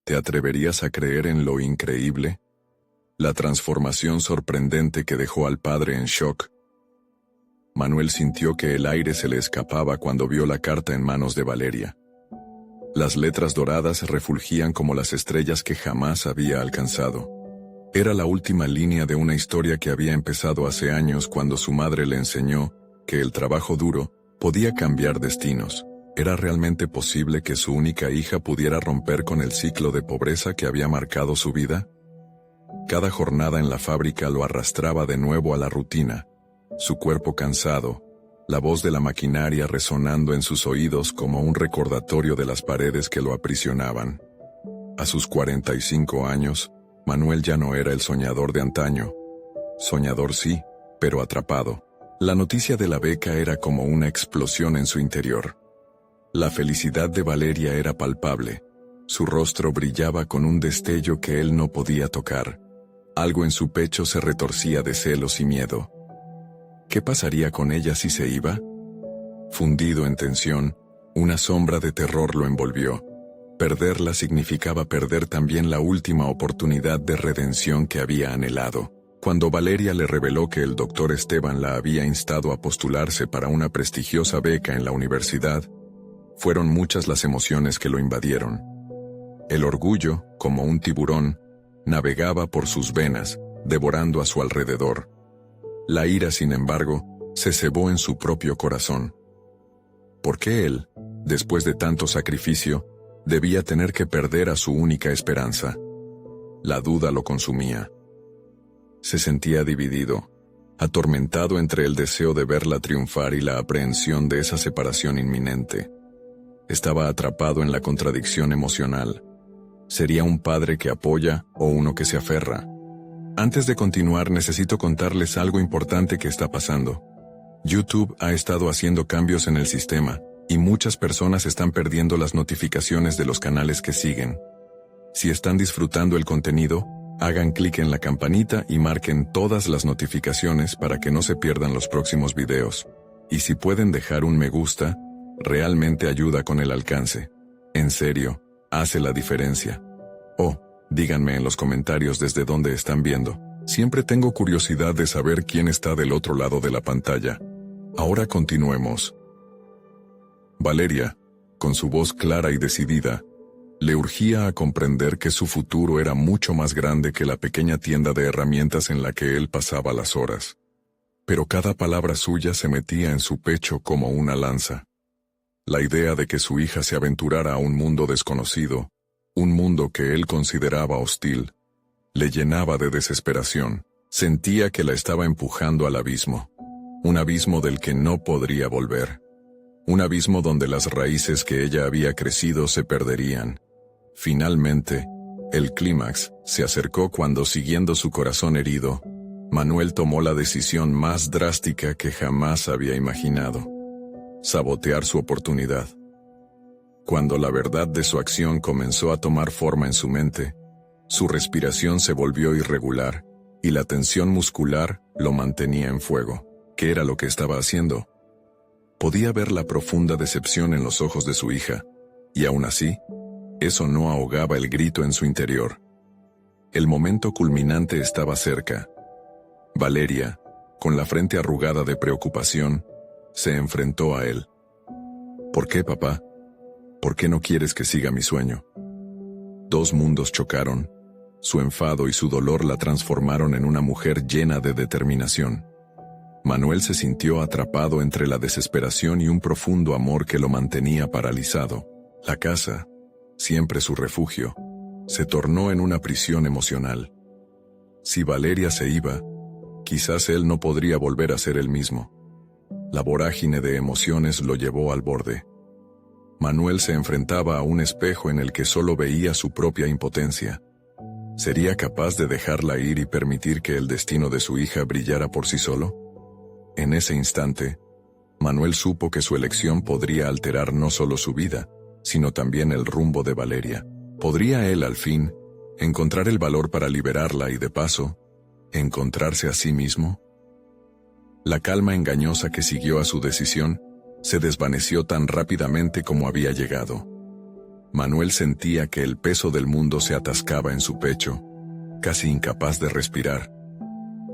¿Te atreverías a creer en lo increíble? La transformación sorprendente que dejó al padre en shock. Manuel sintió que el aire se le escapaba cuando vio la carta en manos de Valeria. Las letras doradas refulgían como las estrellas que jamás había alcanzado. Era la última línea de una historia que había empezado hace años cuando su madre le enseñó que el trabajo duro podía cambiar destinos. ¿Era realmente posible que su única hija pudiera romper con el ciclo de pobreza que había marcado su vida? Cada jornada en la fábrica lo arrastraba de nuevo a la rutina, su cuerpo cansado, la voz de la maquinaria resonando en sus oídos como un recordatorio de las paredes que lo aprisionaban. A sus 45 años, Manuel ya no era el soñador de antaño. Soñador sí, pero atrapado. La noticia de la beca era como una explosión en su interior. La felicidad de Valeria era palpable. Su rostro brillaba con un destello que él no podía tocar. Algo en su pecho se retorcía de celos y miedo. ¿Qué pasaría con ella si se iba? Fundido en tensión, una sombra de terror lo envolvió. Perderla significaba perder también la última oportunidad de redención que había anhelado. Cuando Valeria le reveló que el doctor Esteban la había instado a postularse para una prestigiosa beca en la universidad, fueron muchas las emociones que lo invadieron. El orgullo, como un tiburón, navegaba por sus venas, devorando a su alrededor. La ira, sin embargo, se cebó en su propio corazón. ¿Por qué él, después de tanto sacrificio, debía tener que perder a su única esperanza? La duda lo consumía. Se sentía dividido, atormentado entre el deseo de verla triunfar y la aprehensión de esa separación inminente. Estaba atrapado en la contradicción emocional. ¿Sería un padre que apoya o uno que se aferra? Antes de continuar, necesito contarles algo importante que está pasando. YouTube ha estado haciendo cambios en el sistema, y muchas personas están perdiendo las notificaciones de los canales que siguen. Si están disfrutando el contenido, hagan clic en la campanita y marquen todas las notificaciones para que no se pierdan los próximos videos. Y si pueden dejar un me gusta, realmente ayuda con el alcance. En serio, hace la diferencia. Oh, díganme en los comentarios desde dónde están viendo. Siempre tengo curiosidad de saber quién está del otro lado de la pantalla. Ahora continuemos. Valeria, con su voz clara y decidida, le urgía a comprender que su futuro era mucho más grande que la pequeña tienda de herramientas en la que él pasaba las horas. Pero cada palabra suya se metía en su pecho como una lanza. La idea de que su hija se aventurara a un mundo desconocido, un mundo que él consideraba hostil, le llenaba de desesperación. Sentía que la estaba empujando al abismo. Un abismo del que no podría volver. Un abismo donde las raíces que ella había crecido se perderían. Finalmente, el clímax se acercó cuando, siguiendo su corazón herido, Manuel tomó la decisión más drástica que jamás había imaginado: sabotear su oportunidad. Cuando la verdad de su acción comenzó a tomar forma en su mente, su respiración se volvió irregular, y la tensión muscular lo mantenía en fuego. ¿Qué era lo que estaba haciendo? Podía ver la profunda decepción en los ojos de su hija, y aún así, eso no ahogaba el grito en su interior. El momento culminante estaba cerca. Valeria, con la frente arrugada de preocupación, se enfrentó a él. ¿Por qué, papá? ¿Por qué no quieres que siga mi sueño? Dos mundos chocaron. Su enfado y su dolor la transformaron en una mujer llena de determinación. Manuel se sintió atrapado entre la desesperación y un profundo amor que lo mantenía paralizado. La casa, siempre su refugio, se tornó en una prisión emocional. Si Valeria se iba, quizás él no podría volver a ser el mismo. La vorágine de emociones lo llevó al borde. Manuel se enfrentaba a un espejo en el que solo veía su propia impotencia. ¿Sería capaz de dejarla ir y permitir que el destino de su hija brillara por sí solo? En ese instante, Manuel supo que su elección podría alterar no solo su vida, sino también el rumbo de Valeria. ¿Podría él, al fin, encontrar el valor para liberarla y, de paso, encontrarse a sí mismo? La calma engañosa que siguió a su decisión se desvaneció tan rápidamente como había llegado. Manuel sentía que el peso del mundo se atascaba en su pecho, casi incapaz de respirar.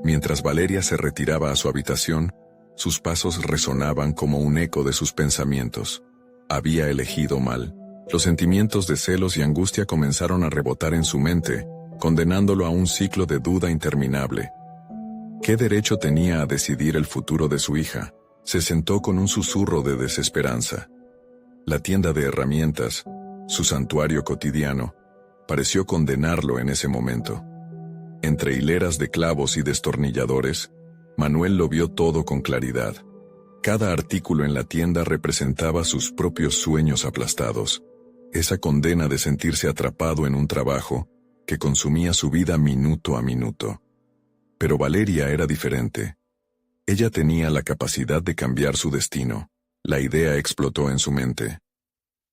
Mientras Valeria se retiraba a su habitación, sus pasos resonaban como un eco de sus pensamientos. Había elegido mal. Los sentimientos de celos y angustia comenzaron a rebotar en su mente, condenándolo a un ciclo de duda interminable. ¿Qué derecho tenía a decidir el futuro de su hija? Se sentó con un susurro de desesperanza. La tienda de herramientas, su santuario cotidiano, pareció condenarlo en ese momento. Entre hileras de clavos y destornilladores, Manuel lo vio todo con claridad. Cada artículo en la tienda representaba sus propios sueños aplastados, esa condena de sentirse atrapado en un trabajo que consumía su vida minuto a minuto. Pero Valeria era diferente. Ella tenía la capacidad de cambiar su destino. La idea explotó en su mente.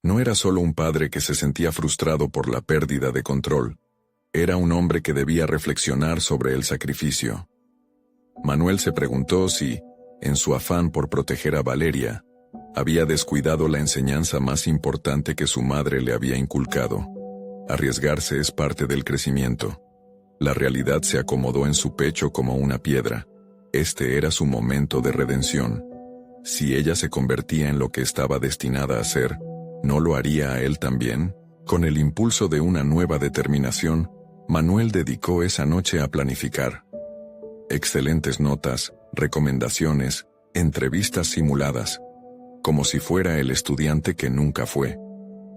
No era solo un padre que se sentía frustrado por la pérdida de control. Era un hombre que debía reflexionar sobre el sacrificio. Manuel se preguntó si, en su afán por proteger a Valeria, había descuidado la enseñanza más importante que su madre le había inculcado. Arriesgarse es parte del crecimiento. La realidad se acomodó en su pecho como una piedra. Este era su momento de redención. Si ella se convertía en lo que estaba destinada a ser, ¿no lo haría a él también? Con el impulso de una nueva determinación, Manuel dedicó esa noche a planificar. Excelentes notas, recomendaciones, entrevistas simuladas, como si fuera el estudiante que nunca fue.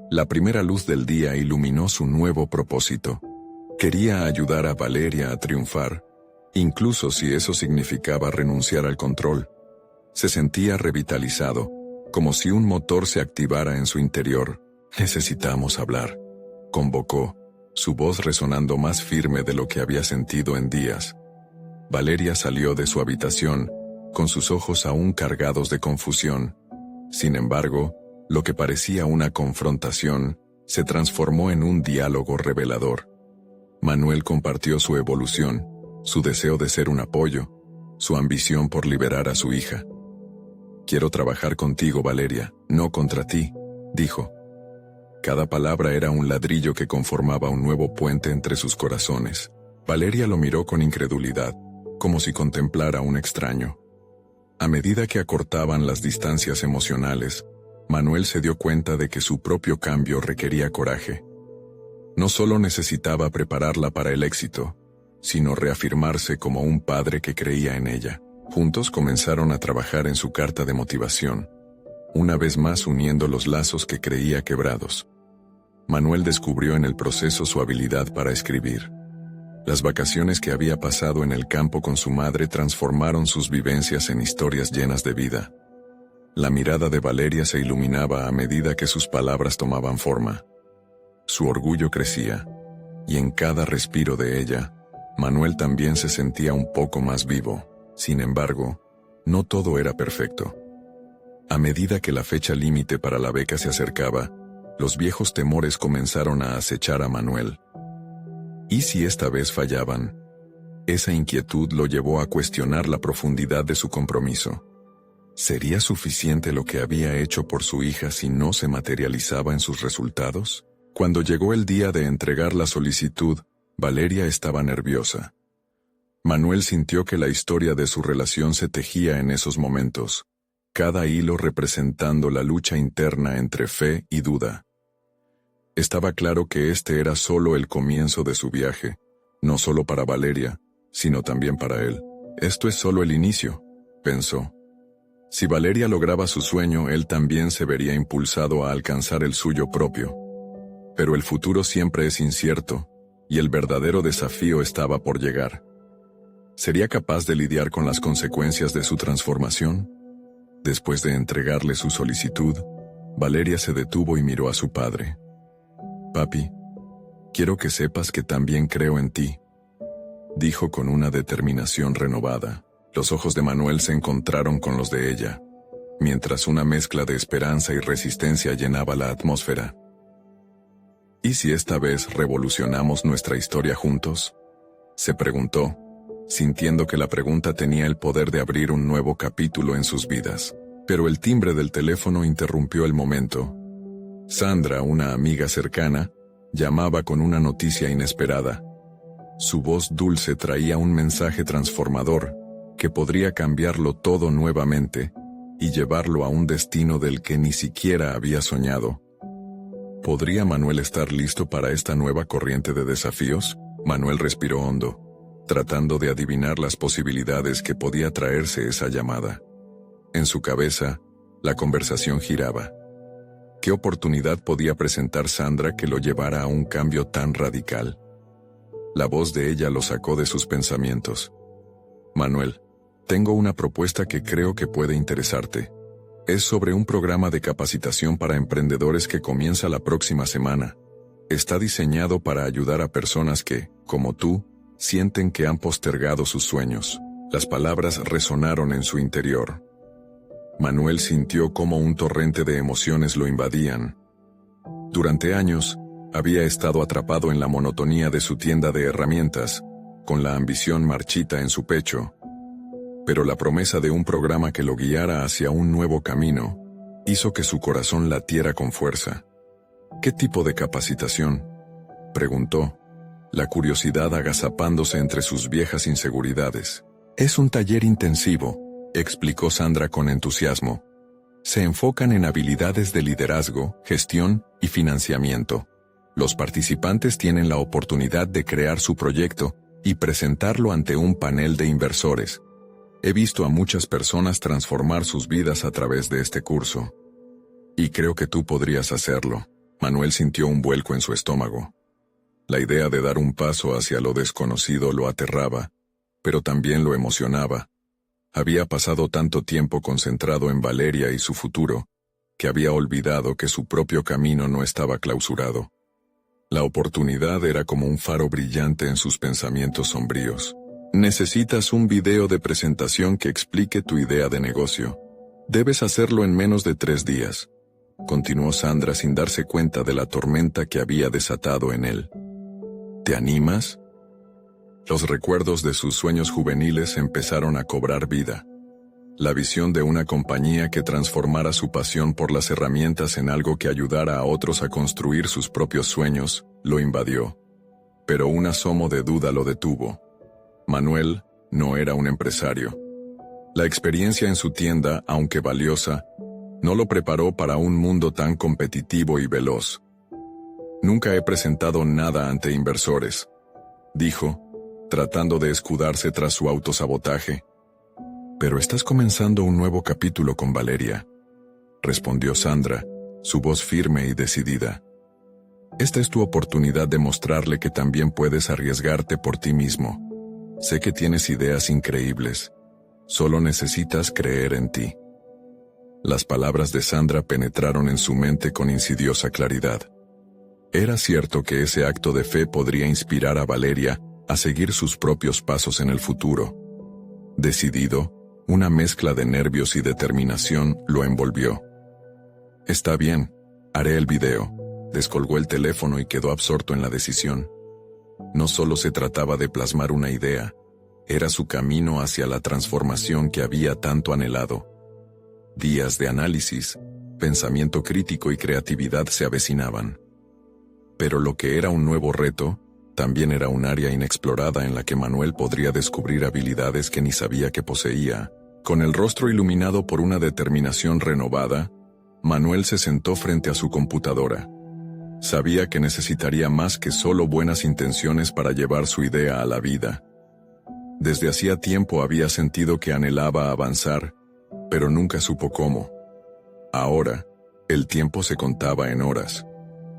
La primera luz del día iluminó su nuevo propósito. Quería ayudar a Valeria a triunfar, incluso si eso significaba renunciar al control. Se sentía revitalizado, como si un motor se activara en su interior. «Necesitamos hablar», convocó, su voz resonando más firme de lo que había sentido en días. Valeria salió de su habitación, con sus ojos aún cargados de confusión. Sin embargo, lo que parecía una confrontación, se transformó en un diálogo revelador. Manuel compartió su evolución, su deseo de ser un apoyo, su ambición por liberar a su hija. «Quiero trabajar contigo, Valeria, no contra ti», dijo. Cada palabra era un ladrillo que conformaba un nuevo puente entre sus corazones. Valeria lo miró con incredulidad, como si contemplara a un extraño. A medida que acortaban las distancias emocionales, Manuel se dio cuenta de que su propio cambio requería coraje. No solo necesitaba prepararla para el éxito, sino reafirmarse como un padre que creía en ella. Juntos comenzaron a trabajar en su carta de motivación, una vez más uniendo los lazos que creía quebrados. Manuel descubrió en el proceso su habilidad para escribir. Las vacaciones que había pasado en el campo con su madre transformaron sus vivencias en historias llenas de vida. La mirada de Valeria se iluminaba a medida que sus palabras tomaban forma. Su orgullo crecía, y en cada respiro de ella, Manuel también se sentía un poco más vivo. Sin embargo, no todo era perfecto. A medida que la fecha límite para la beca se acercaba, los viejos temores comenzaron a acechar a Manuel. ¿Y si esta vez fallaban? Esa inquietud lo llevó a cuestionar la profundidad de su compromiso. ¿Sería suficiente lo que había hecho por su hija si no se materializaba en sus resultados? Cuando llegó el día de entregar la solicitud, Valeria estaba nerviosa. Manuel sintió que la historia de su relación se tejía en esos momentos, cada hilo representando la lucha interna entre fe y duda. Estaba claro que este era solo el comienzo de su viaje, no solo para Valeria, sino también para él. Esto es solo el inicio, pensó. Si Valeria lograba su sueño, él también se vería impulsado a alcanzar el suyo propio. Pero el futuro siempre es incierto, y el verdadero desafío estaba por llegar. ¿Sería capaz de lidiar con las consecuencias de su transformación? Después de entregarle su solicitud, Valeria se detuvo y miró a su padre. «Papi, quiero que sepas que también creo en ti», dijo con una determinación renovada. Los ojos de Manuel se encontraron con los de ella, mientras una mezcla de esperanza y resistencia llenaba la atmósfera. «¿Y si esta vez revolucionamos nuestra historia juntos?», se preguntó, sintiendo que la pregunta tenía el poder de abrir un nuevo capítulo en sus vidas. Pero el timbre del teléfono interrumpió el momento. Sandra, una amiga cercana, llamaba con una noticia inesperada. Su voz dulce traía un mensaje transformador que podría cambiarlo todo nuevamente y llevarlo a un destino del que ni siquiera había soñado. ¿Podría Manuel estar listo para esta nueva corriente de desafíos? Manuel respiró hondo, tratando de adivinar las posibilidades que podía traerse esa llamada. En su cabeza, la conversación giraba. ¿Qué oportunidad podía presentar Sandra que lo llevara a un cambio tan radical? La voz de ella lo sacó de sus pensamientos. Manuel, tengo una propuesta que creo que puede interesarte. Es sobre un programa de capacitación para emprendedores que comienza la próxima semana. Está diseñado para ayudar a personas que, como tú, sienten que han postergado sus sueños. Las palabras resonaron en su interior. Manuel sintió cómo un torrente de emociones lo invadían. Durante años, había estado atrapado en la monotonía de su tienda de herramientas, con la ambición marchita en su pecho. Pero la promesa de un programa que lo guiara hacia un nuevo camino hizo que su corazón latiera con fuerza. ¿Qué tipo de capacitación?, preguntó, la curiosidad agazapándose entre sus viejas inseguridades. Es un taller intensivo, explicó Sandra con entusiasmo. Se enfocan en habilidades de liderazgo, gestión y financiamiento. Los participantes tienen la oportunidad de crear su proyecto y presentarlo ante un panel de inversores. He visto a muchas personas transformar sus vidas a través de este curso. Y creo que tú podrías hacerlo. Manuel sintió un vuelco en su estómago. La idea de dar un paso hacia lo desconocido lo aterraba, pero también lo emocionaba. Había pasado tanto tiempo concentrado en Valeria y su futuro, que había olvidado que su propio camino no estaba clausurado. La oportunidad era como un faro brillante en sus pensamientos sombríos. Necesitas un video de presentación que explique tu idea de negocio. Debes hacerlo en menos de 3 días. Continuó Sandra sin darse cuenta de la tormenta que había desatado en él. ¿Te animas? Los recuerdos de sus sueños juveniles empezaron a cobrar vida. La visión de una compañía que transformara su pasión por las herramientas en algo que ayudara a otros a construir sus propios sueños, lo invadió. Pero un asomo de duda lo detuvo. Manuel no era un empresario. La experiencia en su tienda, aunque valiosa, no lo preparó para un mundo tan competitivo y veloz. Nunca he presentado nada ante inversores, dijo, tratando de escudarse tras su autosabotaje. Pero estás comenzando un nuevo capítulo con Valeria, respondió Sandra, su voz firme y decidida. Esta es tu oportunidad de mostrarle que también puedes arriesgarte por ti mismo. Sé que tienes ideas increíbles. Solo necesitas creer en ti. Las palabras de Sandra penetraron en su mente con insidiosa claridad. Era cierto que ese acto de fe podría inspirar a Valeria a seguir sus propios pasos en el futuro. Decidido, una mezcla de nervios y determinación lo envolvió. Está bien, haré el video. Descolgó el teléfono y quedó absorto en la decisión. No solo se trataba de plasmar una idea, era su camino hacia la transformación que había tanto anhelado. Días de análisis, pensamiento crítico y creatividad se avecinaban. Pero lo que era un nuevo reto, también era un área inexplorada en la que Manuel podría descubrir habilidades que ni sabía que poseía. Con el rostro iluminado por una determinación renovada, Manuel se sentó frente a su computadora. Sabía que necesitaría más que solo buenas intenciones para llevar su idea a la vida. Desde hacía tiempo había sentido que anhelaba avanzar, pero nunca supo cómo. Ahora, el tiempo se contaba en horas.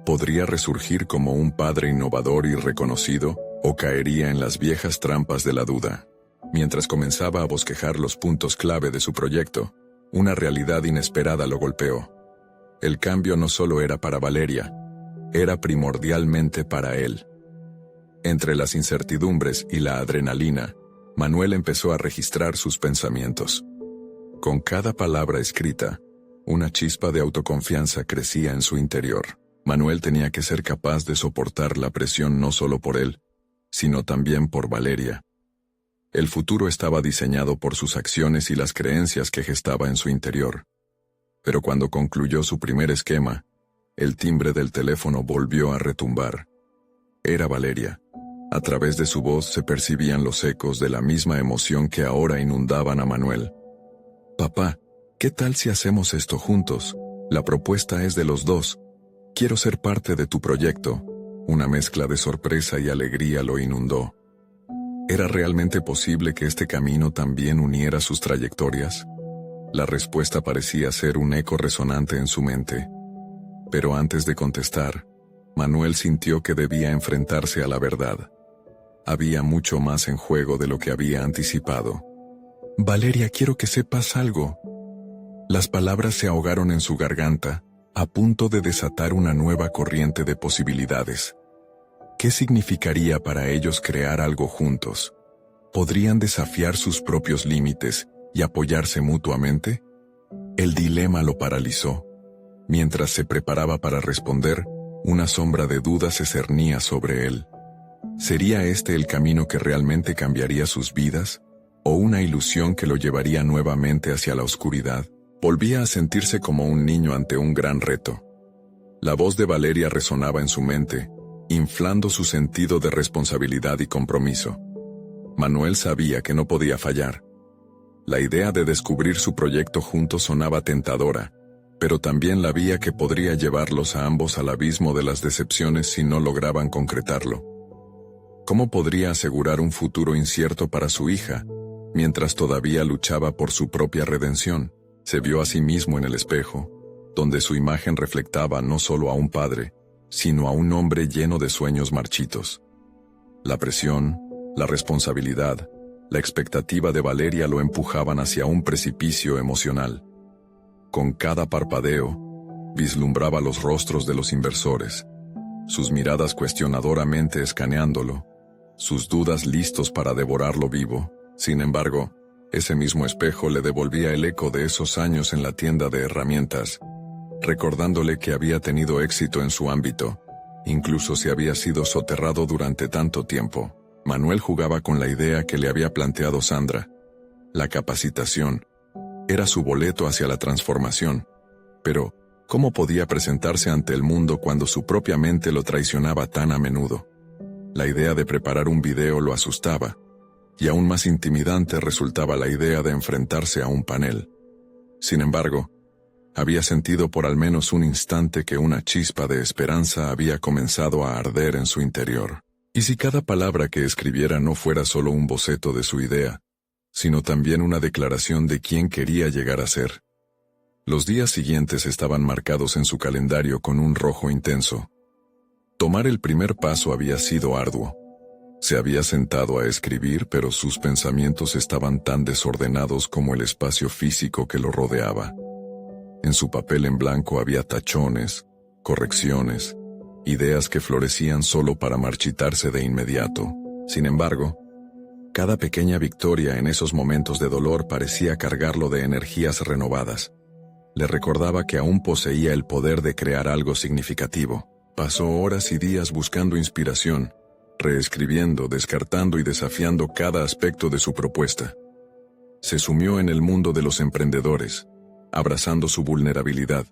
Podría resurgir como un padre innovador y reconocido, o caería en las viejas trampas de la duda. Mientras comenzaba a bosquejar los puntos clave de su proyecto, una realidad inesperada lo golpeó. El cambio no solo era para Valeria, era primordialmente para él. Entre las incertidumbres y la adrenalina, Manuel empezó a registrar sus pensamientos. Con cada palabra escrita, una chispa de autoconfianza crecía en su interior. Manuel tenía que ser capaz de soportar la presión no solo por él, sino también por Valeria. El futuro estaba diseñado por sus acciones y las creencias que gestaba en su interior. Pero cuando concluyó su primer esquema, El timbre del teléfono volvió a retumbar. Era Valeria. A través de su voz se percibían los ecos de la misma emoción que ahora inundaban a Manuel. «Papá, ¿qué tal si hacemos esto juntos? La propuesta es de los dos. Quiero ser parte de tu proyecto». Una mezcla de sorpresa y alegría lo inundó. ¿Era realmente posible que este camino también uniera sus trayectorias? La respuesta parecía ser un eco resonante en su mente. Pero antes de contestar, Manuel sintió que debía enfrentarse a la verdad. Había mucho más en juego de lo que había anticipado. «Valeria, quiero que sepas algo». Las palabras se ahogaron en su garganta, a punto de desatar una nueva corriente de posibilidades. ¿Qué significaría para ellos crear algo juntos? ¿Podrían desafiar sus propios límites y apoyarse mutuamente? El dilema lo paralizó. Mientras se preparaba para responder, una sombra de duda se cernía sobre él. ¿Sería este el camino que realmente cambiaría sus vidas? ¿O una ilusión que lo llevaría nuevamente hacia la oscuridad? Volvía a sentirse como un niño ante un gran reto. La voz de Valeria resonaba en su mente, inflando su sentido de responsabilidad y compromiso. Manuel sabía que no podía fallar. La idea de descubrir su proyecto juntos sonaba tentadora, pero también la vía que podría llevarlos a ambos al abismo de las decepciones si no lograban concretarlo. ¿Cómo podría asegurar un futuro incierto para su hija, mientras todavía luchaba por su propia redención? Se vio a sí mismo en el espejo, donde su imagen reflectaba no solo a un padre, sino a un hombre lleno de sueños marchitos. La presión, la responsabilidad, la expectativa de Valeria lo empujaban hacia un precipicio emocional. Con cada parpadeo, vislumbraba los rostros de los inversores, sus miradas cuestionadoramente escaneándolo, sus dudas listos para devorarlo vivo. Sin embargo, ese mismo espejo le devolvía el eco de esos años en la tienda de herramientas, recordándole que había tenido éxito en su ámbito, incluso si había sido soterrado durante tanto tiempo. Manuel jugaba con la idea que le había planteado Sandra. La capacitación era su boleto hacia la transformación. Pero, ¿cómo podía presentarse ante el mundo cuando su propia mente lo traicionaba tan a menudo? La idea de preparar un video lo asustaba, y aún más intimidante resultaba la idea de enfrentarse a un panel. Sin embargo, había sentido por al menos un instante que una chispa de esperanza había comenzado a arder en su interior. ¿Y si cada palabra que escribiera no fuera solo un boceto de su idea, sino también una declaración de quién quería llegar a ser? Los días siguientes estaban marcados en su calendario con un rojo intenso. Tomar el primer paso había sido arduo. Se había sentado a escribir, pero sus pensamientos estaban tan desordenados como el espacio físico que lo rodeaba. En su papel en blanco había tachones, correcciones, ideas que florecían solo para marchitarse de inmediato. Sin embargo, cada pequeña victoria en esos momentos de dolor parecía cargarlo de energías renovadas. Le recordaba que aún poseía el poder de crear algo significativo. Pasó horas y días buscando inspiración, reescribiendo, descartando y desafiando cada aspecto de su propuesta. Se sumió en el mundo de los emprendedores, abrazando su vulnerabilidad.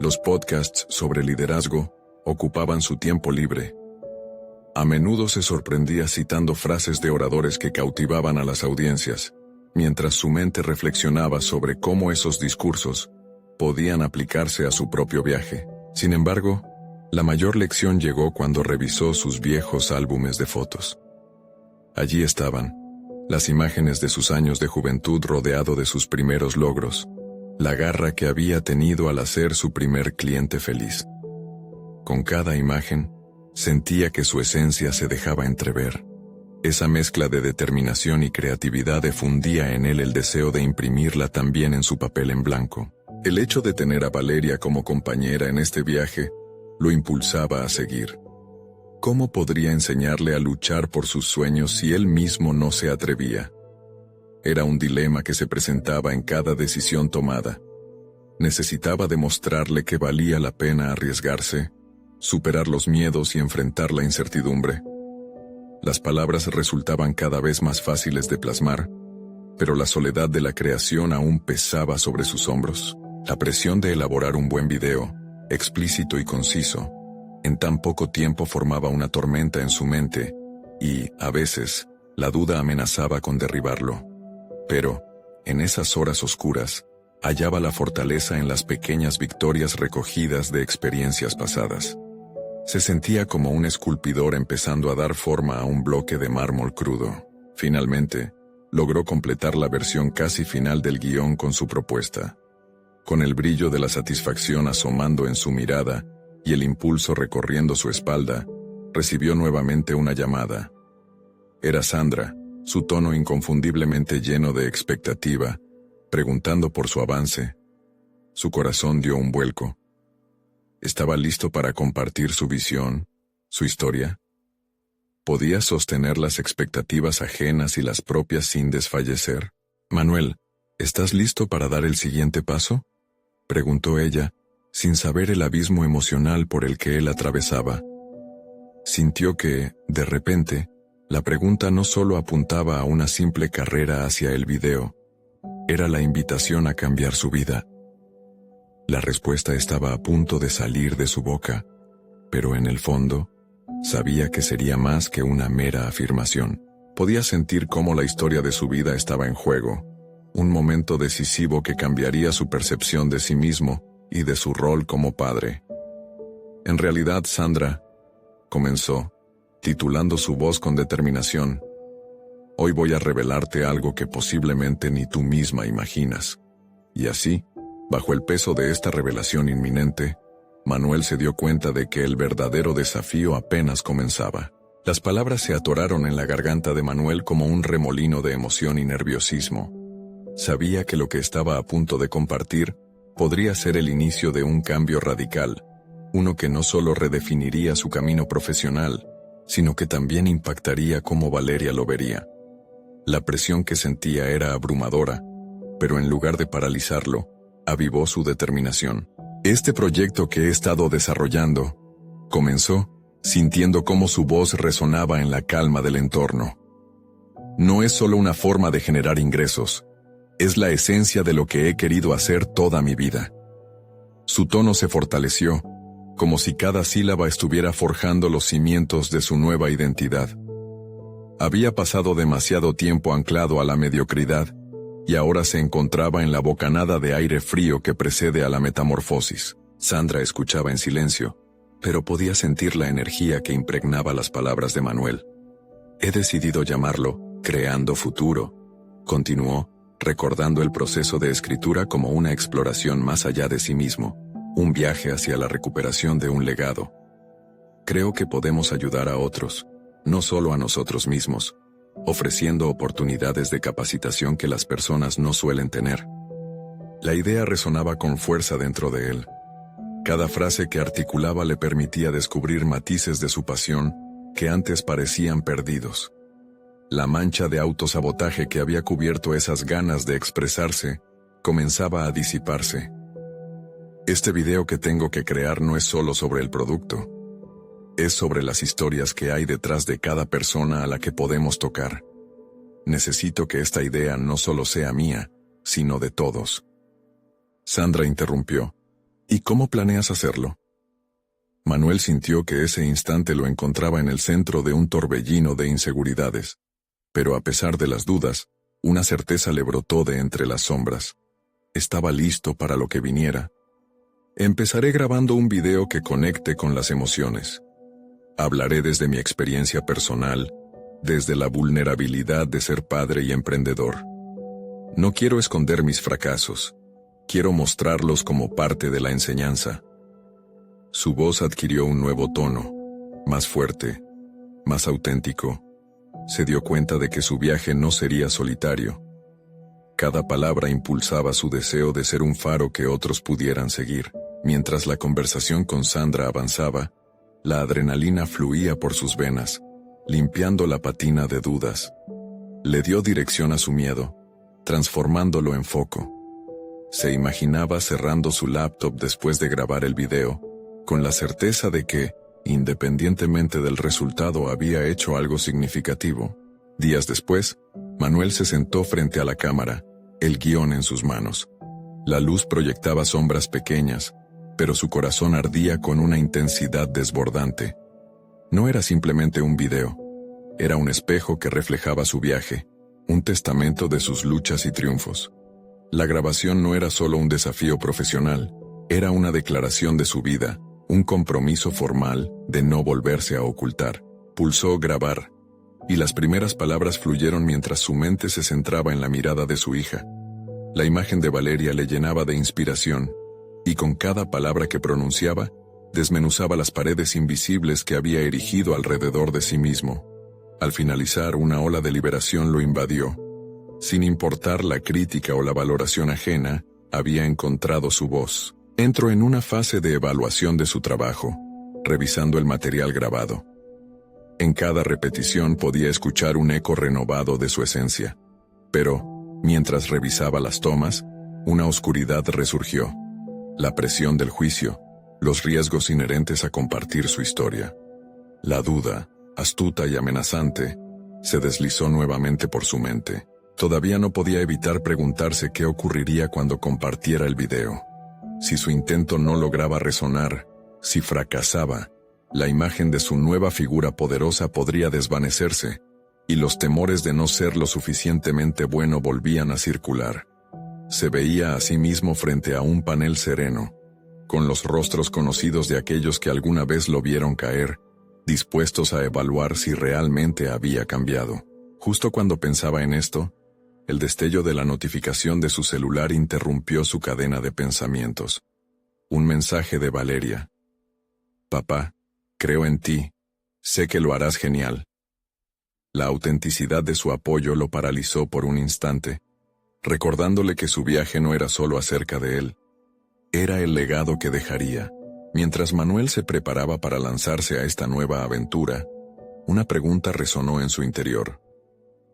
Los podcasts sobre liderazgo ocupaban su tiempo libre. A menudo se sorprendía citando frases de oradores que cautivaban a las audiencias, mientras su mente reflexionaba sobre cómo esos discursos podían aplicarse a su propio viaje. Sin embargo, la mayor lección llegó cuando revisó sus viejos álbumes de fotos. Allí estaban las imágenes de sus años de juventud rodeado de sus primeros logros, la garra que había tenido al hacer su primer cliente feliz. Con cada imagen, sentía que su esencia se dejaba entrever. Esa mezcla de determinación y creatividad efundía en él el deseo de imprimirla también en su papel en blanco. El hecho de tener a Valeria como compañera en este viaje lo impulsaba a seguir. ¿Cómo podría enseñarle a luchar por sus sueños si él mismo no se atrevía? Era un dilema que se presentaba en cada decisión tomada. Necesitaba demostrarle que valía la pena arriesgarse, superar los miedos y enfrentar la incertidumbre. Las palabras resultaban cada vez más fáciles de plasmar, pero la soledad de la creación aún pesaba sobre sus hombros. La presión de elaborar un buen video, explícito y conciso. En tan poco tiempo formaba una tormenta en su mente, y, a veces, la duda amenazaba con derribarlo. Pero, en esas horas oscuras, hallaba la fortaleza en las pequeñas victorias recogidas de experiencias pasadas. Se sentía como un esculpidor empezando a dar forma a un bloque de mármol crudo. Finalmente, logró completar la versión casi final del guión con su propuesta. Con el brillo de la satisfacción asomando en su mirada y el impulso recorriendo su espalda, recibió nuevamente una llamada. Era Sandra, su tono inconfundiblemente lleno de expectativa, preguntando por su avance. Su corazón dio un vuelco. ¿Estaba listo para compartir su visión, su historia? ¿Podía sostener las expectativas ajenas y las propias sin desfallecer? «Manuel, ¿estás listo para dar el siguiente paso?», preguntó ella, sin saber el abismo emocional por el que él atravesaba. Sintió que, de repente, la pregunta no solo apuntaba a una simple carrera hacia el video, era la invitación a cambiar su vida. La respuesta estaba a punto de salir de su boca, pero en el fondo, sabía que sería más que una mera afirmación. Podía sentir cómo la historia de su vida estaba en juego, un momento decisivo que cambiaría su percepción de sí mismo y de su rol como padre. En realidad, Sandra, comenzó, titulando su voz con determinación, «Hoy voy a revelarte algo que posiblemente ni tú misma imaginas». Y así, bajo el peso de esta revelación inminente, Manuel se dio cuenta de que el verdadero desafío apenas comenzaba. Las palabras se atoraron en la garganta de Manuel como un remolino de emoción y nerviosismo. Sabía que lo que estaba a punto de compartir podría ser el inicio de un cambio radical, uno que no solo redefiniría su camino profesional, sino que también impactaría cómo Valeria lo vería. La presión que sentía era abrumadora, pero en lugar de paralizarlo, avivó su determinación. «Este proyecto que he estado desarrollando», comenzó, sintiendo cómo su voz resonaba en la calma del entorno. «No es solo una forma de generar ingresos, es la esencia de lo que he querido hacer toda mi vida». Su tono se fortaleció, como si cada sílaba estuviera forjando los cimientos de su nueva identidad. Había pasado demasiado tiempo anclado a la mediocridad, y ahora se encontraba en la bocanada de aire frío que precede a la metamorfosis. Sandra escuchaba en silencio, pero podía sentir la energía que impregnaba las palabras de Manuel. «He decidido llamarlo Creando Futuro», continuó, recordando el proceso de escritura como una exploración más allá de sí mismo, un viaje hacia la recuperación de un legado. «Creo que podemos ayudar a otros, no solo a nosotros mismos, ofreciendo oportunidades de capacitación que las personas no suelen tener». La idea resonaba con fuerza dentro de él. Cada frase que articulaba le permitía descubrir matices de su pasión que antes parecían perdidos. La mancha de autosabotaje que había cubierto esas ganas de expresarse comenzaba a disiparse. «Este video que tengo que crear no es solo sobre el producto. Es sobre las historias que hay detrás de cada persona a la que podemos tocar. Necesito que esta idea no solo sea mía, sino de todos». Sandra interrumpió. «¿Y cómo planeas hacerlo?». Manuel sintió que ese instante lo encontraba en el centro de un torbellino de inseguridades. Pero a pesar de las dudas, una certeza le brotó de entre las sombras. Estaba listo para lo que viniera. «Empezaré grabando un video que conecte con las emociones. Hablaré desde mi experiencia personal, desde la vulnerabilidad de ser padre y emprendedor. No quiero esconder mis fracasos. Quiero mostrarlos como parte de la enseñanza». Su voz adquirió un nuevo tono, más fuerte, más auténtico. Se dio cuenta de que su viaje no sería solitario. Cada palabra impulsaba su deseo de ser un faro que otros pudieran seguir. Mientras la conversación con Sandra avanzaba, la adrenalina fluía por sus venas, limpiando la patina de dudas. Le dio dirección a su miedo, transformándolo en foco. Se imaginaba cerrando su laptop después de grabar el video, con la certeza de que, independientemente del resultado, había hecho algo significativo. Días después, Manuel se sentó frente a la cámara, el guión en sus manos. La luz proyectaba sombras pequeñas, pero su corazón ardía con una intensidad desbordante. No era simplemente un video, era un espejo que reflejaba su viaje, un testamento de sus luchas y triunfos. La grabación no era solo un desafío profesional, era una declaración de su vida, un compromiso formal de no volverse a ocultar. Pulsó grabar, y las primeras palabras fluyeron mientras su mente se centraba en la mirada de su hija. La imagen de Valeria le llenaba de inspiración, y con cada palabra que pronunciaba, desmenuzaba las paredes invisibles que había erigido alrededor de sí mismo. Al finalizar, una ola de liberación lo invadió. Sin importar la crítica o la valoración ajena, había encontrado su voz. Entró en una fase de evaluación de su trabajo, revisando el material grabado. En cada repetición podía escuchar un eco renovado de su esencia. Pero, mientras revisaba las tomas, una oscuridad resurgió. La presión del juicio, los riesgos inherentes a compartir su historia. La duda, astuta y amenazante, se deslizó nuevamente por su mente. Todavía no podía evitar preguntarse qué ocurriría cuando compartiera el video. Si su intento no lograba resonar, si fracasaba, la imagen de su nueva figura poderosa podría desvanecerse, y los temores de no ser lo suficientemente bueno volvían a circular. Se veía a sí mismo frente a un panel sereno, con los rostros conocidos de aquellos que alguna vez lo vieron caer, dispuestos a evaluar si realmente había cambiado. Justo cuando pensaba en esto, el destello de la notificación de su celular interrumpió su cadena de pensamientos. Un mensaje de Valeria. Papá, creo en ti. Sé que lo harás genial. La autenticidad de su apoyo lo paralizó por un instante, recordándole que su viaje no era solo acerca de él. Era el legado que dejaría. Mientras Manuel se preparaba para lanzarse a esta nueva aventura, una pregunta resonó en su interior.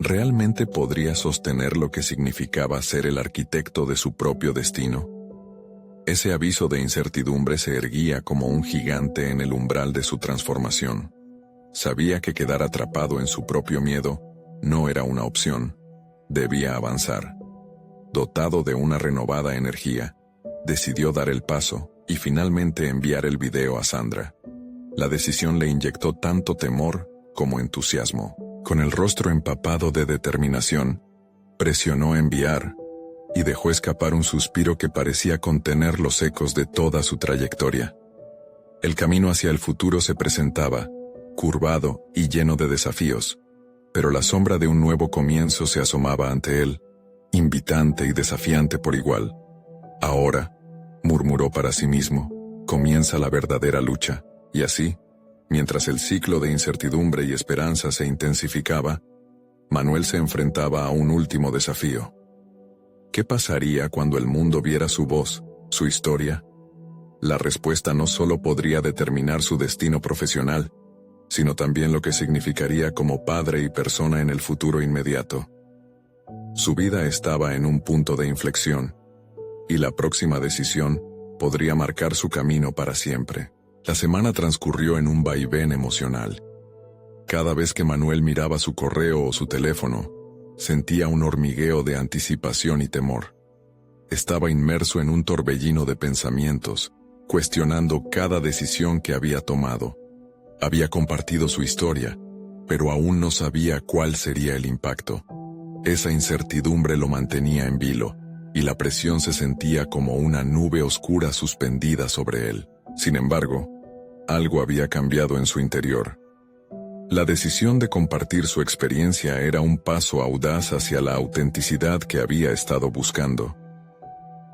¿Realmente podría sostener lo que significaba ser el arquitecto de su propio destino? Ese aviso de incertidumbre se erguía como un gigante en el umbral de su transformación. Sabía que quedar atrapado en su propio miedo no era una opción. Debía avanzar. Dotado de una renovada energía, decidió dar el paso y finalmente enviar el video a Sandra. La decisión le inyectó tanto temor como entusiasmo. Con el rostro empapado de determinación, presionó enviar y dejó escapar un suspiro que parecía contener los ecos de toda su trayectoria. El camino hacia el futuro se presentaba, curvado y lleno de desafíos, pero la sombra de un nuevo comienzo se asomaba ante él, invitante y desafiante por igual. Ahora, murmuró para sí mismo, comienza la verdadera lucha, y así, mientras el ciclo de incertidumbre y esperanza se intensificaba, Manuel se enfrentaba a un último desafío. ¿Qué pasaría cuando el mundo viera su voz, su historia? La respuesta no solo podría determinar su destino profesional, sino también lo que significaría como padre y persona en el futuro inmediato. Su vida estaba en un punto de inflexión, y la próxima decisión podría marcar su camino para siempre. La semana transcurrió en un vaivén emocional. Cada vez que Manuel miraba su correo o su teléfono, sentía un hormigueo de anticipación y temor. Estaba inmerso en un torbellino de pensamientos, cuestionando cada decisión que había tomado. Había compartido su historia, pero aún no sabía cuál sería el impacto. Esa incertidumbre lo mantenía en vilo, y la presión se sentía como una nube oscura suspendida sobre él. Sin embargo, algo había cambiado en su interior. La decisión de compartir su experiencia era un paso audaz hacia la autenticidad que había estado buscando.